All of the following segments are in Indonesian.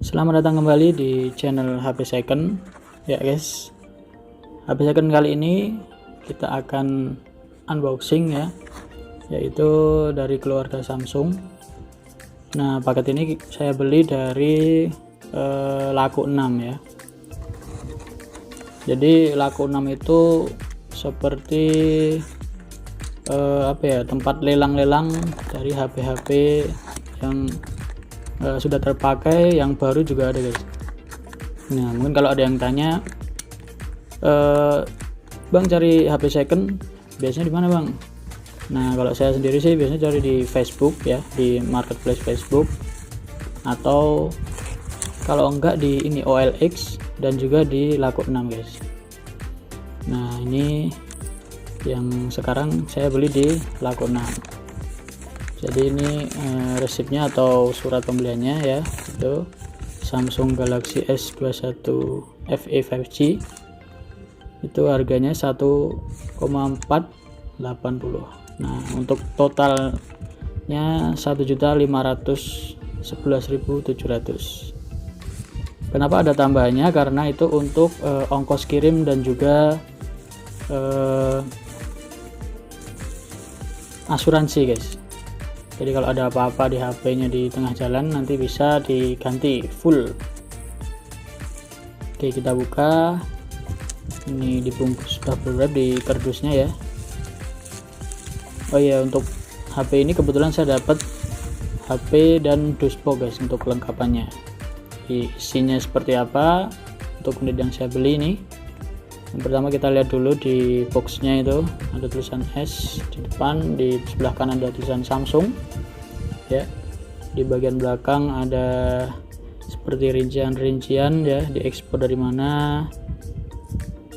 Selamat datang kembali di channel HP Second ya guys. HP Second kali ini kita akan unboxing ya, yaitu dari keluarga Samsung. Nah, paket ini saya beli dari Laku 6 ya. Jadi Laku 6 itu seperti tempat lelang-lelang dari HP-HP yang sudah terpakai, yang baru juga ada guys. Nah, mungkin kalau ada yang tanya, bang cari HP second biasanya di mana bang? Nah, kalau saya sendiri sih biasanya cari di Facebook ya, di marketplace Facebook, atau kalau enggak di ini OLX dan juga di Laku 6 guys. Nah, ini yang sekarang saya beli di Laku 6. Jadi ini resipnya atau surat pembeliannya ya, itu Samsung Galaxy S21 FE 5G, itu harganya 1,480. Nah, untuk totalnya 1.511.700. Kenapa ada tambahannya? Karena itu untuk ongkos kirim dan juga asuransi guys. Jadi kalau ada apa-apa di HP-nya di tengah jalan nanti bisa diganti full. Oke, kita buka. Ini dibungkus bubble wrap di kardusnya ya. Oh iya, untuk HP ini kebetulan saya dapat HP dan duspo guys untuk kelengkapannya. Isinya seperti apa untuk unit yang saya beli ini. Yang pertama kita lihat dulu di boxnya, itu ada tulisan S di depan, di sebelah kanan ada tulisan Samsung ya, di bagian belakang ada seperti rincian-rincian ya, diekspor dari mana,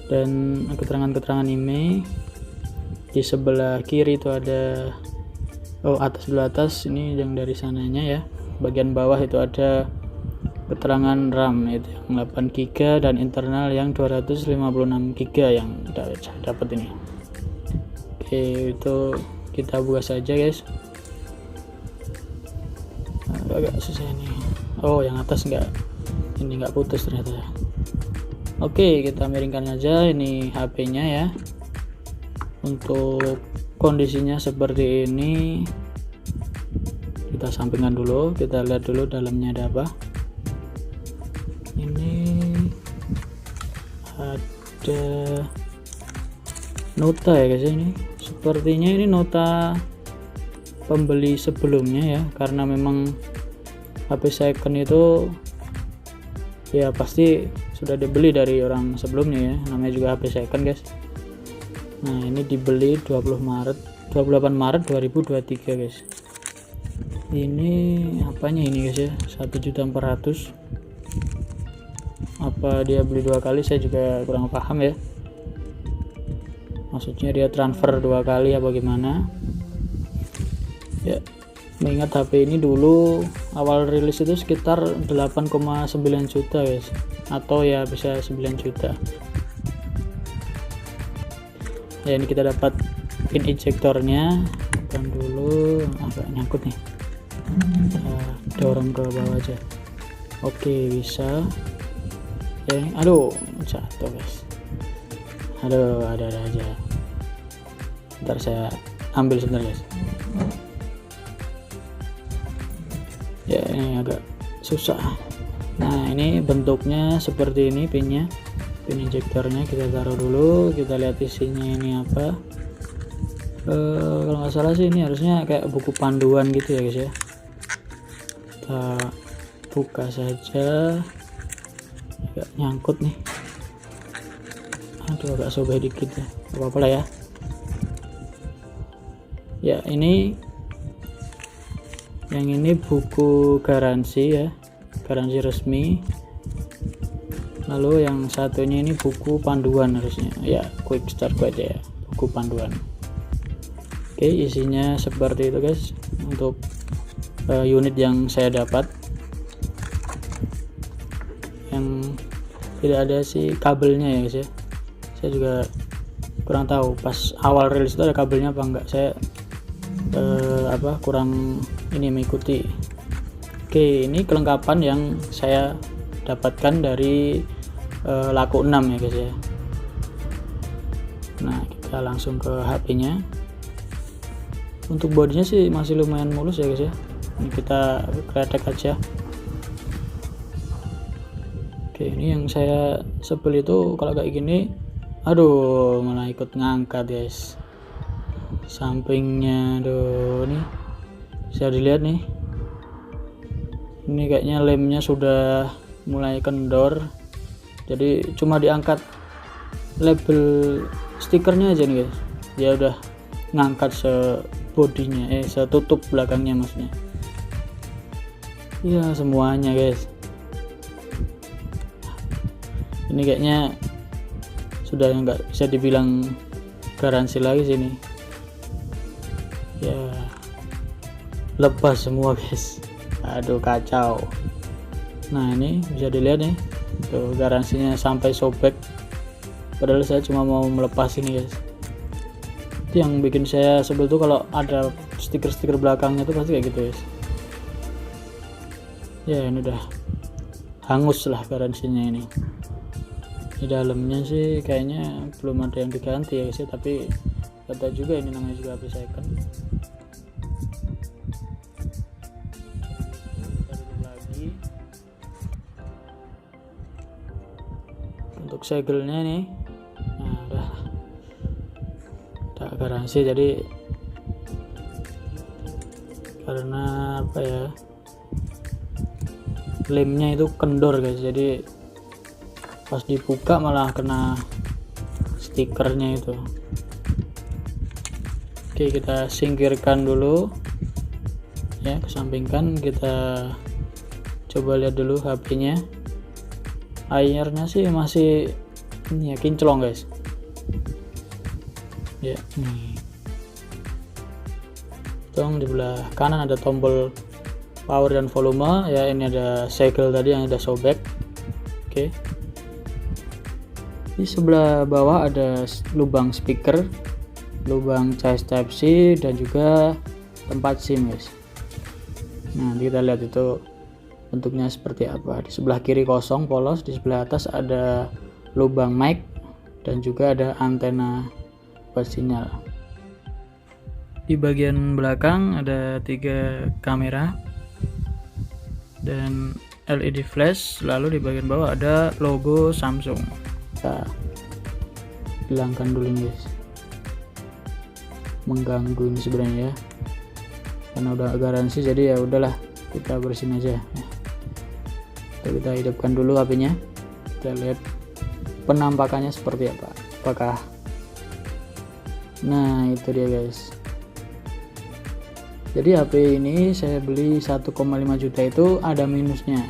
dan keterangan-keterangan email. Di sebelah kiri itu ada sebelah atas ini yang dari sananya ya, bagian bawah itu ada keterangan RAM itu yang 8 GB dan internal yang 256 GB yang dapat ini. Oke, itu kita buka saja guys. Agak susah ini. Oh, yang atas enggak putus ternyata ya. Oke, kita miringkan aja ini HP-nya ya. Untuk kondisinya seperti ini, kita sampingkan dulu, kita lihat dulu dalamnya ada apa. Ini ada nota ya guys, ini sepertinya ini nota pembeli sebelumnya ya, karena memang HP second itu ya pasti sudah dibeli dari orang sebelumnya ya, namanya juga HP second guys. Nah, ini dibeli 28 Maret 2023 guys. Ini apanya ini guys ya, 1.400.000. Apa dia beli dua kali, saya juga kurang paham ya, maksudnya dia transfer dua kali apa gimana ya. Mengingat HP ini dulu awal rilis itu sekitar 8,9 juta guys, atau ya bisa 9 juta ya. Ini kita dapat pin ejectornya, bukan dulu agak nyangkut nih, kita dorong ke bawah aja. Oke, bisa. Aduh, jatuh guys. Aduh, ada aja. Ntar saya ambil sebentar guys. Ya, ini agak susah. Nah, ini bentuknya seperti ini pinnya, pin injektornya. Kita taruh dulu, kita lihat isinya ini apa. Kalau nggak salah sih ini harusnya kayak buku panduan gitu ya guys ya. Kita buka saja. Agak nyangkut nih, aduh agak sobek dikit ya, apa-apa lah ya. Ya, ini yang ini buku garansi ya, garansi resmi. Lalu yang satunya ini buku panduan harusnya ya, quick start guide ya, buku panduan. Oke, isinya seperti itu guys untuk unit yang saya dapat. Yang tidak ada sih kabelnya ya guys ya, saya juga kurang tahu pas awal rilis itu ada kabelnya apa enggak. Saya kurang ini mengikuti Oke, ini kelengkapan yang saya dapatkan dari Laku 6 ya guys ya. Nah, kita langsung ke HP-nya. Untuk bodinya sih masih lumayan mulus ya guys ya. Ini kita kretek aja. Oke, ini yang saya sebel itu kalau kayak gini, aduh malah ikut ngangkat guys. Sampingnya, aduh, nih bisa dilihat nih. Ini kayaknya lemnya sudah mulai kendor, jadi cuma diangkat label stikernya aja nih guys, dia udah ngangkat sebodinya, setutup belakangnya maksudnya. Ya semuanya guys, ini kayaknya sudah nggak bisa dibilang garansi lagi sini ya, lepas semua guys. Aduh kacau. Nah ini bisa dilihat nih, tuh garansinya sampai sobek, padahal saya cuma mau melepas ini guys. Itu yang bikin saya sebel tuh kalau ada stiker-stiker belakangnya tuh pasti kayak gitu guys. Ya ini udah hangus lah garansinya ini. Di dalamnya sih kayaknya belum ada yang diganti ya guys ya, tapi kata juga ini namanya juga HP second. Untuk segelnya nih, nah udah garansi, jadi karena apa ya, lemnya itu kendor guys, jadi pas dibuka malah kena stikernya itu. Oke, kita singkirkan dulu ya, kesampingkan. Kita coba lihat dulu HP-nya. Airnya sih masih ini ya, kinclong guys ya. Nih tong di belah kanan ada tombol power dan volume ya, ini ada segel tadi yang udah sobek. Oke, di sebelah bawah ada lubang speaker, lubang cas type C, dan juga tempat SIM guys. Nah kita lihat itu bentuknya seperti apa. Di sebelah kiri kosong polos, di sebelah atas ada lubang mic dan juga ada antena buat sinyal. Di bagian belakang ada 3 kamera dan LED flash, lalu di bagian bawah ada logo Samsung. Kita hilangkan dulu nih guys, mengganggu ini sebenarnya ya, karena udah garansi jadi ya udahlah kita bersihin aja. Kita hidupkan dulu HP-nya, kita lihat penampakannya seperti apa. Apakah, nah itu dia guys. Jadi HP ini saya beli 1,5 juta itu ada minusnya.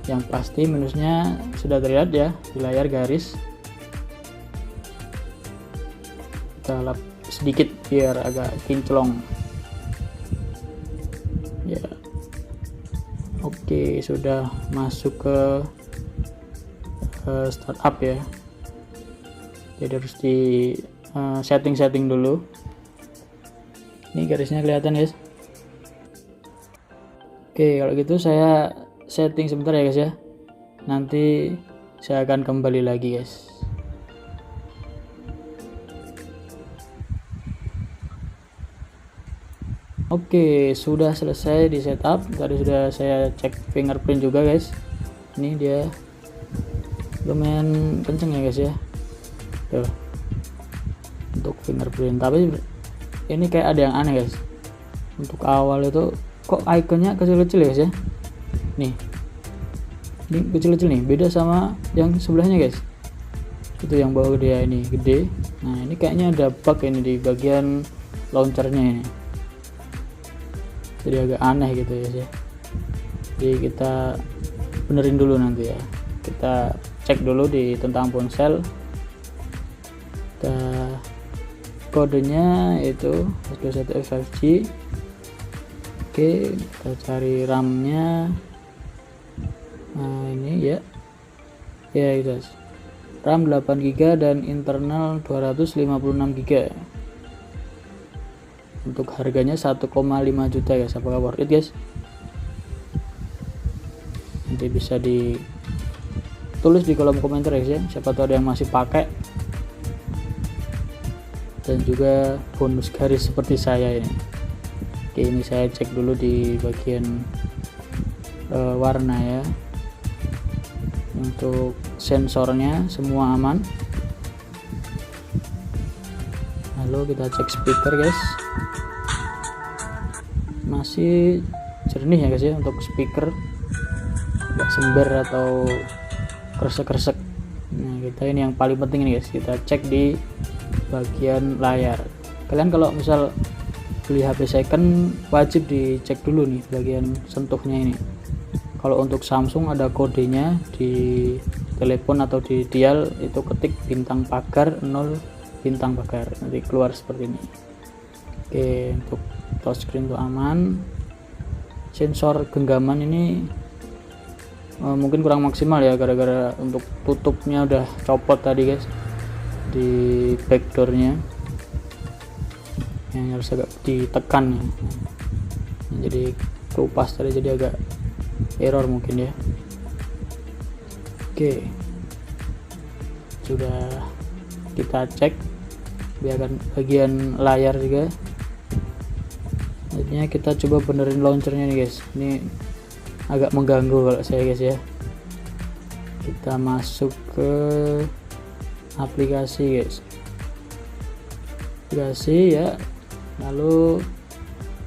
Yang pasti minusnya sudah terlihat ya di layar garis. Kita lap sedikit biar agak kinclong ya. Oke, sudah masuk ke startup ya, jadi harus di setting dulu. Ini garisnya kelihatan guys. Oke, kalau gitu saya setting sebentar ya guys ya, nanti saya akan kembali lagi guys. Oke, sudah selesai di setup. Tadi sudah saya cek fingerprint juga guys. Ini dia lumayan kenceng ya guys ya. Tuh, untuk fingerprint. Tapi ini kayak ada yang aneh guys. Untuk awal itu kok ikonnya kecil-kecil ya guys ya. Nih, ini kecil-kecil nih. Beda sama yang sebelahnya guys. Itu yang bawah dia ini gede. Nah ini kayaknya ada bug ini di bagian launchernya ini. Jadi agak aneh gitu ya. Jadi kita benerin dulu nanti ya. Kita cek dulu di tentang ponsel. Kita kodenya itu S21F5G. Oke, kita cari RAM-nya. Nah ini ya. Ya itu. RAM 8GB dan internal 256GB. Untuk harganya 1,5 juta guys. Apakah worth it guys? Nanti bisa ditulis di kolom komentar ya, siapa tahu ada yang masih pakai dan juga bonus garis seperti saya ini. Oke, ini saya cek dulu di bagian warna ya. Untuk sensornya semua aman. Lalu kita cek speaker guys, masih jernih ya guys ya untuk speaker, nggak sember atau kresek-kresek. Nah, kita ini yang paling penting ini guys, kita cek di bagian layar. Kalian kalau misal beli HP second wajib dicek dulu nih bagian sentuhnya ini. Kalau untuk Samsung ada kodenya di telepon atau di dial, itu ketik bintang pagar 0 bintang pagar, nanti keluar seperti ini. Oke, untuk touchscreen itu aman. Sensor genggaman ini mungkin kurang maksimal ya, gara-gara untuk tutupnya udah copot tadi guys di backdoornya, yang harus agak ditekan ya. Jadi kelupas tadi, jadi agak error mungkin ya. Oke, sudah kita cek bagian layar juga. Jadinya kita coba benerin launchernya nih guys, ini agak mengganggu kalau saya guys ya. Kita masuk ke aplikasi guys, aplikasi ya, lalu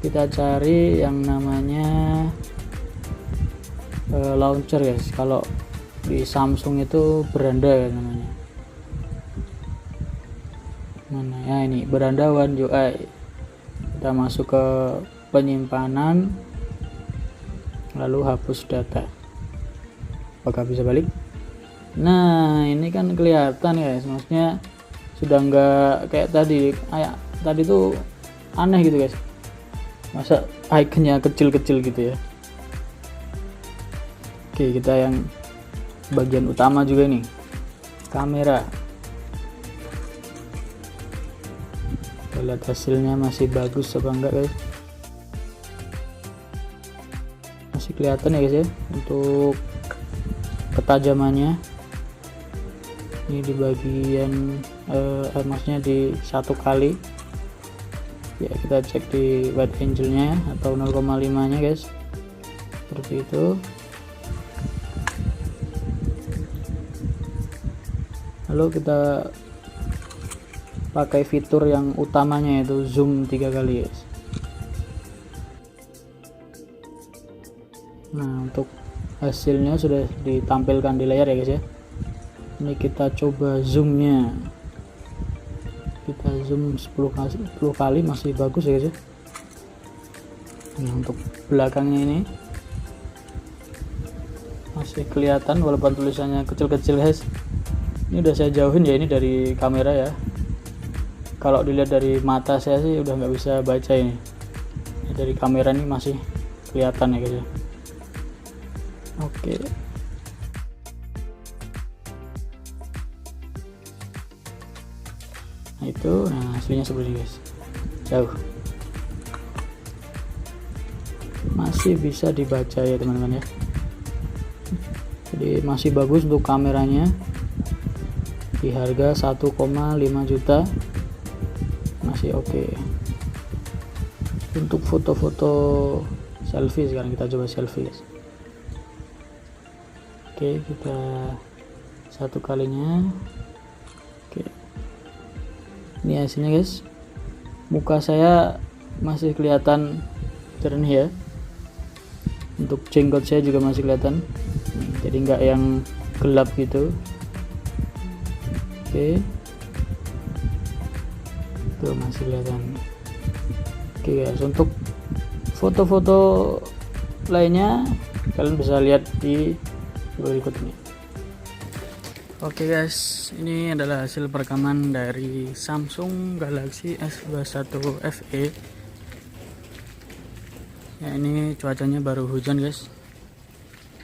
kita cari yang namanya launcher guys. Kalau di Samsung itu beranda ya namanya. Mana ya, ini beranda One UI. Kita masuk ke penyimpanan, lalu hapus data. Apakah bisa balik? Nah, ini kan kelihatan guys, maksudnya sudah nggak kayak tadi. Tadi tuh aneh gitu guys, masa iconnya kecil-kecil gitu ya. Oke, kita yang bagian utama juga nih, kamera. Kita lihat hasilnya masih bagus apa enggak guys. Masih kelihatan ya guys ya untuk ketajamannya. Ini di bagian maksudnya di satu kali ya, kita cek di wide angle nya atau 0,5 nya guys, seperti itu. Lalu kita pakai fitur yang utamanya, yaitu zoom 3 kali guys. Nah, untuk hasilnya sudah ditampilkan di layar ya guys ya. Ini kita coba zoomnya, kita zoom 10 kali masih bagus ya guys ya. Nah, untuk belakangnya ini masih kelihatan walaupun tulisannya kecil-kecil guys. Ini udah saya jauhin ya, ini dari kamera ya. Kalau dilihat dari mata saya sih udah nggak bisa baca ini. Dari kamera ini masih kelihatan ya guys ya. Oke. Nah itu, nah hasilnya seperti ini guys. Jauh. Masih bisa dibaca ya teman-teman ya. Jadi masih bagus untuk kameranya. Di harga 1,5 juta masih oke. Untuk foto-foto selfie, sekarang kita coba selfie guys. Oke, kita satu kalinya. Oke, ini hasilnya guys. Muka saya masih kelihatan jernih ya. Untuk jenggot saya juga masih kelihatan, jadi nggak yang gelap gitu. Oke, tuh masih kelihatan. Oke guys, untuk foto-foto lainnya kalian bisa lihat di berikut ini. Oke guys, ini adalah hasil perekaman dari Samsung Galaxy S21 FE. Ya, ini cuacanya baru hujan guys.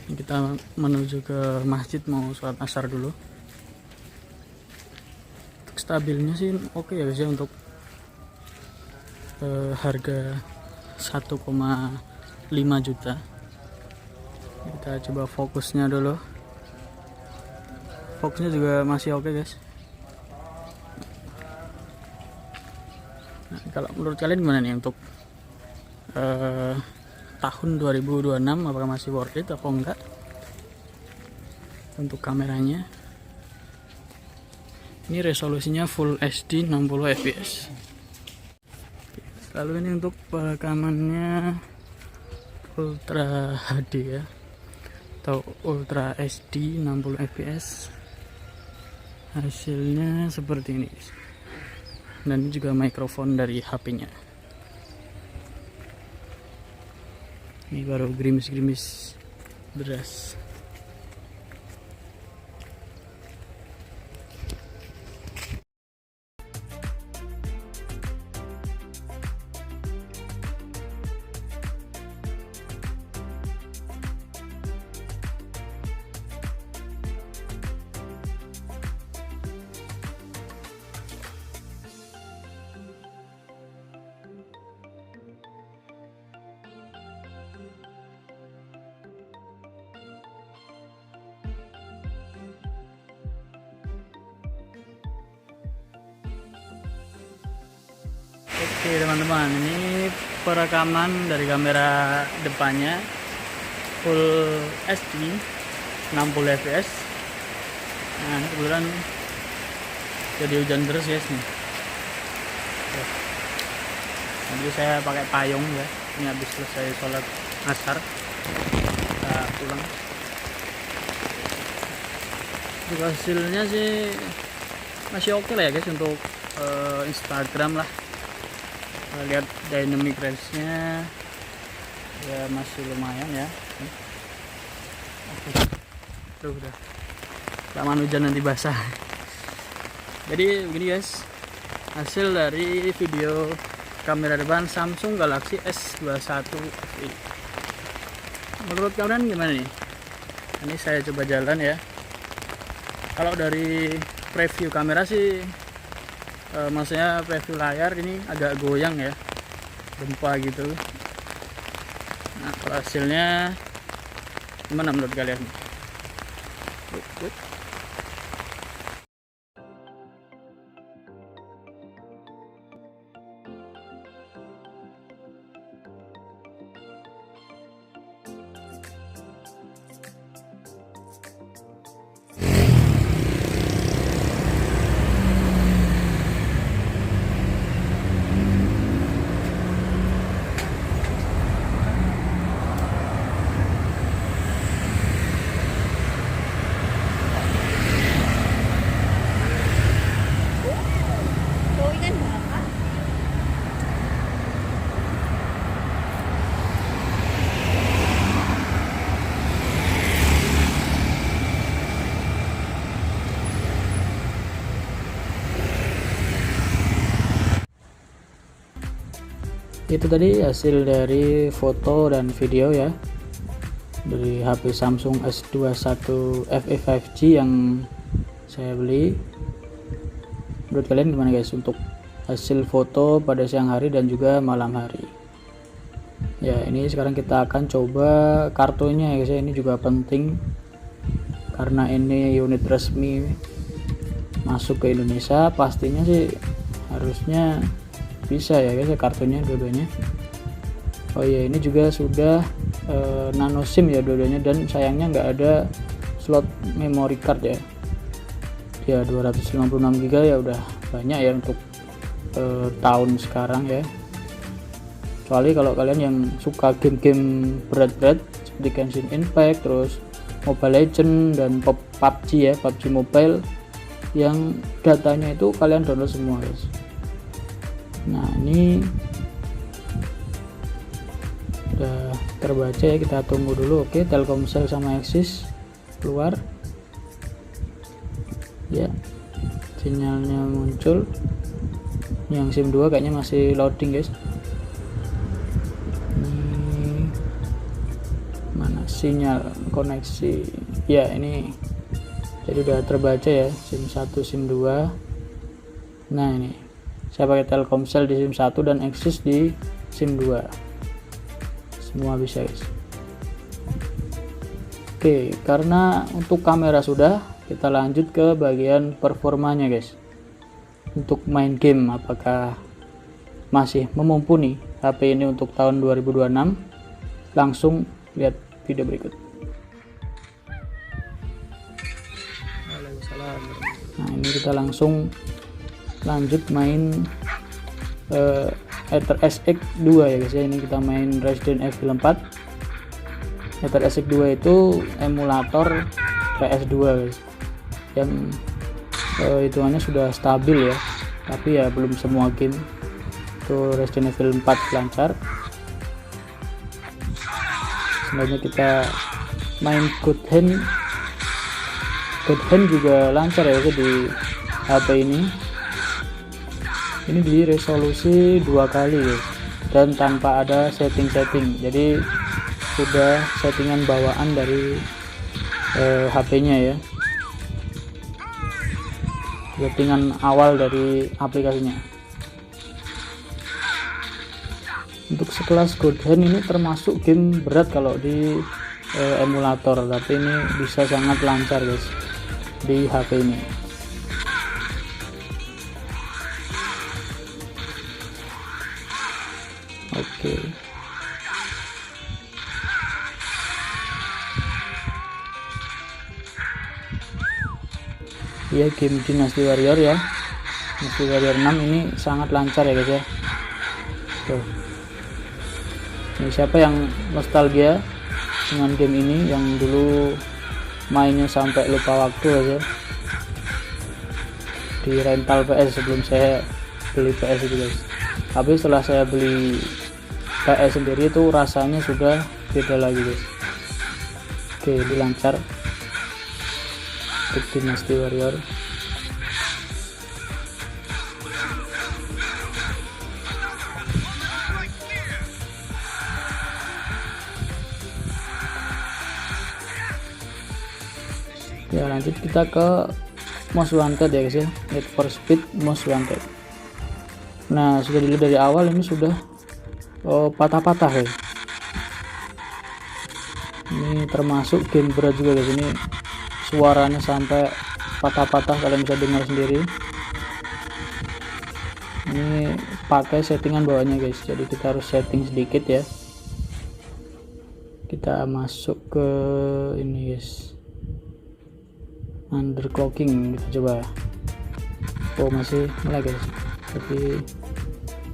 Kita menuju ke masjid mau sholat asar dulu. Stabilnya sih oke ya guys ya, untuk harga 1,5 juta. Kita coba fokusnya dulu. Fokusnya juga masih oke guys. Nah, kalau menurut kalian gimana nih untuk tahun 2026, apakah masih worth it atau enggak untuk kameranya? Ini resolusinya Full HD 60 fps. Lalu ini untuk perekamannya Ultra HD ya, atau Ultra HD 60 fps. Hasilnya seperti ini, dan ini juga mikrofon dari HP-nya. Ini baru gerimis-gerimis beras. Oke teman-teman, ini perekaman dari kamera depannya Full HD 60 fps. Nah ini kebetulan jadi hujan deras guys nih. Nanti saya pakai payung ya, ini habis selesai sholat asar kita pulang. Untuk hasilnya sih masih oke lah ya guys untuk Instagram lah. Lihat dynamic range-nya ya masih lumayan ya. Tuh udah lamaan hujan nanti basah. Jadi begini guys, hasil dari video kamera depan Samsung Galaxy S21 FE. Menurut kalian gimana nih? Ini saya coba jalan ya. Kalau dari preview kamera sih maksudnya preview layar ini agak goyang ya, gempa gitu. Nah kalau hasilnya gimana menurut kalian? Itu tadi hasil dari foto dan video ya dari HP Samsung S21 FE 5G yang saya beli. Menurut kalian gimana guys untuk hasil foto pada siang hari dan juga malam hari? Ya ini sekarang kita akan coba kartunya ya guys ya. Ini juga penting karena ini unit resmi masuk ke Indonesia, pastinya sih harusnya bisa ya guys ya kartunya dua-duanya. Oh ya ini juga sudah nano SIM ya dua-duanya, dan sayangnya nggak ada slot memory card ya. Ya 256 GB ya udah banyak ya untuk tahun sekarang ya. Kecuali kalau kalian yang suka game-game berat-berat seperti Genshin Impact, terus Mobile Legend dan PUBG ya, PUBG Mobile yang datanya itu kalian download semua guys. Nah ini udah terbaca ya, kita tunggu dulu. Oke, Telkomsel sama Axis keluar ya, sinyalnya muncul. Yang SIM 2 kayaknya masih loading guys. Ini mana sinyal koneksi ya, ini jadi udah terbaca ya, SIM 1 SIM 2. Nah ini saya pakai Telkomsel di SIM 1 dan Axis di SIM 2, semua bisa guys. Oke, karena untuk kamera sudah, kita lanjut ke bagian performanya guys. Untuk main game, apakah masih memumpuni HP ini untuk tahun 2026? Langsung lihat video berikut. Nah, ini kita langsung lanjut main Aether SX 2 ya guys ya. Ini kita main Resident Evil 4. Aether SX 2 itu emulator PS2 guys, yang hitungannya sudah stabil ya, tapi ya belum semua game. Itu Resident Evil 4 lancar. Sebenarnya kita main God Hand juga lancar ya di HP ini. Ini di resolusi 2 kali ya, dan tanpa ada setting-setting, jadi sudah settingan bawaan dari HP-nya ya, settingan awal dari aplikasinya. Untuk sekelas God Hand ini termasuk game berat kalau di emulator, tapi ini bisa sangat lancar guys di HP ini. Oke. Ya, game Dynasty Warrior ya, Dynasty Warrior 6 ini sangat lancar ya guys ya. Tuh. Ini siapa yang nostalgia dengan game ini, yang dulu mainnya sampai lupa waktu aja di rental PS sebelum saya beli PS itu guys. Tapi setelah saya beli PS sendiri itu rasanya sudah beda lagi guys. Oke, ini lancar untuk Dynasty Warrior. Ya, lanjut kita ke Most Wanted ya guys ya, Need for Speed Most Wanted. Nah, sudah dilihat dari awal ini sudah patah-patah ya. Ini termasuk game berat juga guys, ini suaranya sampai patah-patah, kalian bisa dengar sendiri. Ini pakai settingan bawahnya guys, jadi kita harus setting sedikit ya. Kita masuk ke ini guys, underclocking, kita coba. Oh, masih lag guys, tapi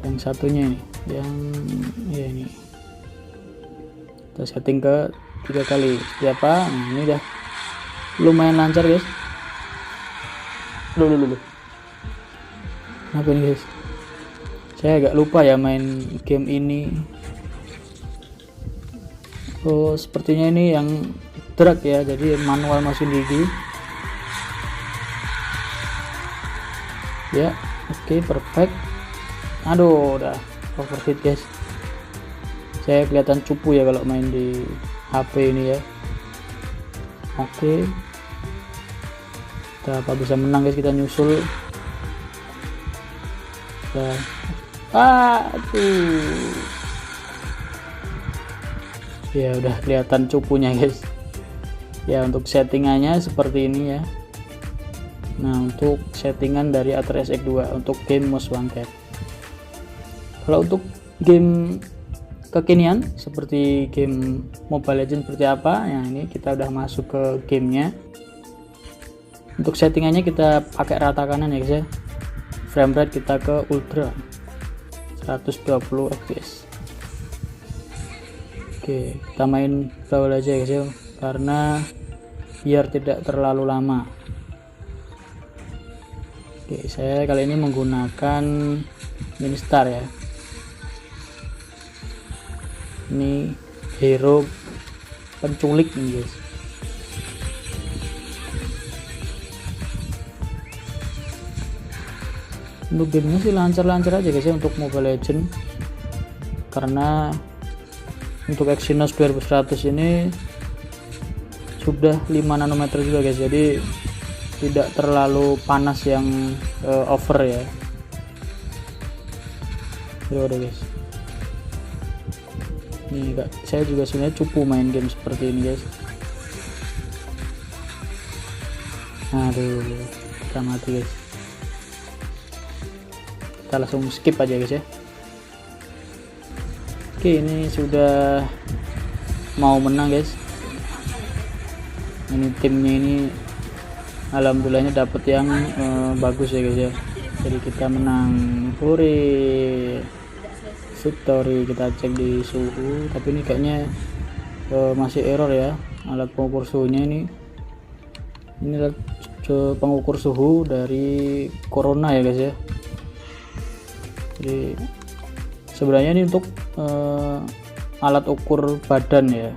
yang satunya ini, yang ya ini kita setting ke 3 kali siapa. Nah, ini udah lumayan lancar guys. Loh. Apa ini guys, saya agak lupa ya main game ini. Oh, sepertinya ini yang drag ya, jadi manual masuk gigi ya. Oke, perfect. Aduh, udah overheat guys. Saya kelihatan cupu ya kalau main di HP ini ya. Oke, kita apa bisa menang guys, kita nyusul. Aduh, ya udah kelihatan cupunya guys ya. Untuk settingannya seperti ini ya. Nah, untuk settingan dari Aether SX 2 untuk game Most Wanted. Kalau untuk game kekinian seperti game Mobile Legends seperti apa ya, ini kita udah masuk ke gamenya. Untuk settingannya kita pakai rata kanan ya guys ya. Frame rate kita ke ultra 120 fps. Oke, kita main brawl aja guys ya, karena biar tidak terlalu lama. Oke, saya kali ini menggunakan Ministar ya. Ini hero penculik nih guys. Untuk gamenya sih lancar-lancar aja guys ya untuk Mobile Legends, karena untuk Exynos 2100 ini sudah 5 nanometer juga guys, jadi tidak terlalu panas yang over ya. Udah guys, ini saya juga sebenarnya cupu main game seperti ini guys. Aduh, kita mati guys. Kita langsung skip aja guys ya. Oke, ini sudah mau menang guys. Ini timnya ini alhamdulillahnya dapat yang bagus ya guys ya. Jadi kita menang. Victory. Kita cek di suhu, tapi ini kayaknya masih error ya alat pengukur suhunya ini alat pengukur suhu dari corona ya guys ya. Jadi sebenarnya ini untuk alat ukur badan ya,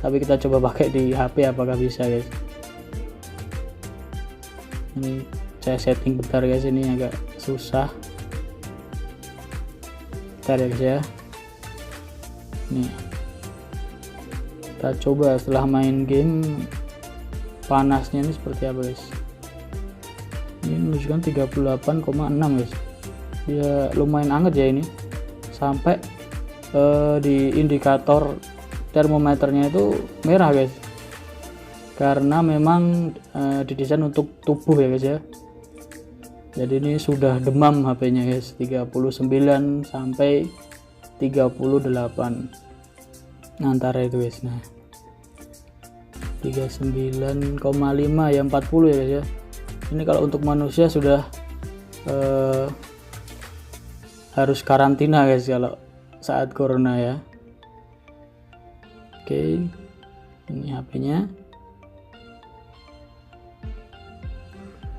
tapi kita coba pakai di HP apakah bisa guys. Ini saya setting bentar guys, ini agak susah. Bentar ya guys ya. Nih kita coba setelah main game panasnya ini seperti apa guys. Ini menunjukkan 38,6 guys. Dia lumayan hangat ya ini, sampai di indikator termometernya itu merah guys, karena memang didesain untuk tubuh ya guys ya. Jadi ini sudah demam HP-nya guys, 39 sampai 38 antara itu guys. Nah 39,5 ya 40 ya guys ya. Ini kalau untuk manusia sudah harus karantina guys kalau saat corona ya. Oke, ini HP-nya.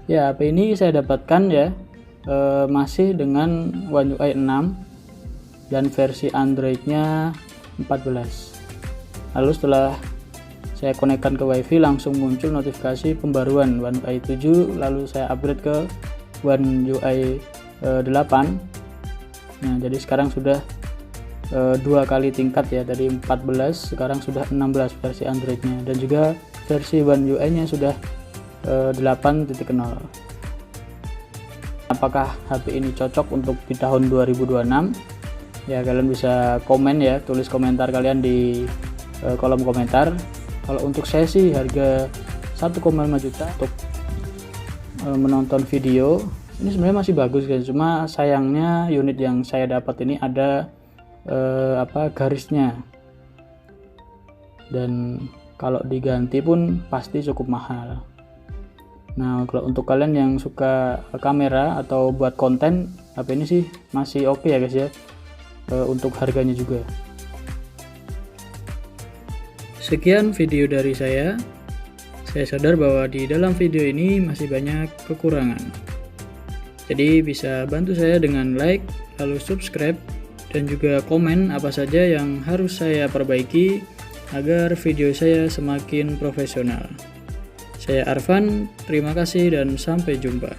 Ya, HP ini saya dapatkan ya masih dengan One UI 6 dan versi Android-nya 14. Lalu setelah saya konekkan ke WiFi langsung muncul notifikasi pembaruan One UI 7, lalu saya upgrade ke One UI 8. Nah, jadi sekarang sudah 2 kali tingkat ya, dari 14 sekarang sudah 16 versi Android-nya, dan juga versi One UI-nya sudah 8.0. Apakah HP ini cocok untuk di tahun 2026? Ya, kalian bisa komen ya, tulis komentar kalian di kolom komentar. Kalau untuk saya sih harga 1,5 juta untuk menonton video ini sebenarnya masih bagus guys, cuma sayangnya unit yang saya dapat ini ada garisnya, dan kalau diganti pun pasti cukup mahal. Nah, kalau untuk kalian yang suka kamera atau buat konten, HP ini sih masih oke ya guys ya, untuk harganya juga. Sekian video dari saya. Saya sadar bahwa di dalam video ini masih banyak kekurangan. Jadi bisa bantu saya dengan like, lalu subscribe, dan juga komen apa saja yang harus saya perbaiki agar video saya semakin profesional. Saya Arfan, terima kasih dan sampai jumpa.